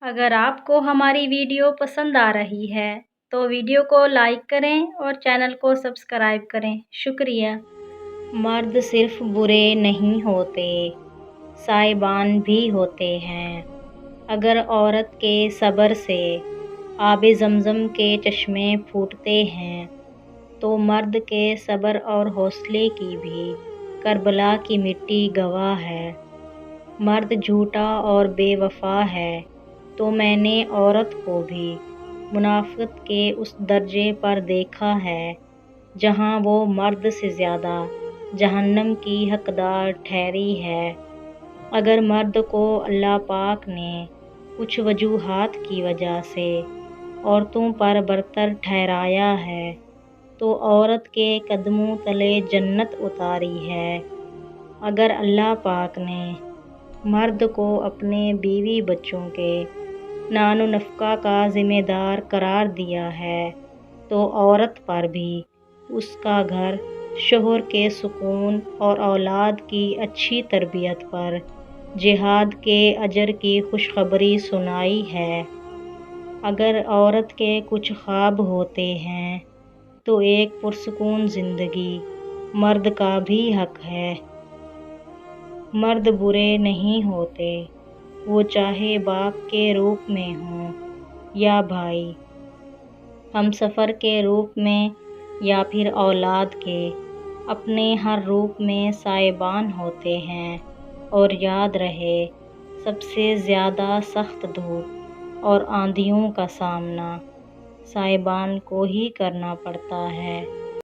اگر آپ کو ہماری ویڈیو پسند آ رہی ہے تو ویڈیو کو لائک کریں اور چینل کو سبسکرائب کریں۔ شکریہ۔ مرد صرف برے نہیں ہوتے، صاحبان بھی ہوتے ہیں۔ اگر عورت کے صبر سے آب زمزم کے چشمے پھوٹتے ہیں تو مرد کے صبر اور حوصلے کی بھی کربلا کی مٹی گواہ ہے۔ مرد جھوٹا اور بے وفا ہے تو میں نے عورت کو بھی منافقت کے اس درجے پر دیکھا ہے جہاں وہ مرد سے زیادہ جہنم کی حقدار ٹھہری ہے۔ اگر مرد کو اللہ پاک نے کچھ وجوہات کی وجہ سے عورتوں پر برتر ٹھہرایا ہے تو عورت کے قدموں تلے جنت اتاری ہے۔ اگر اللہ پاک نے مرد کو اپنے بیوی بچوں کے نان و نفقہ کا ذمہ دار قرار دیا ہے تو عورت پر بھی اس کا گھر، شوہر کے سکون اور اولاد کی اچھی تربیت پر جہاد کے اجر کی خوشخبری سنائی ہے۔ اگر عورت کے کچھ خواب ہوتے ہیں تو ایک پرسکون زندگی مرد کا بھی حق ہے۔ مرد برے نہیں ہوتے، وہ چاہے باپ کے روپ میں ہوں یا بھائی، ہمسفر کے روپ میں یا پھر اولاد کے، اپنے ہر روپ میں صاحبان ہوتے ہیں۔ اور یاد رہے، سب سے زیادہ سخت دھوپ اور آندھیوں کا سامنا صاحبان کو ہی کرنا پڑتا ہے۔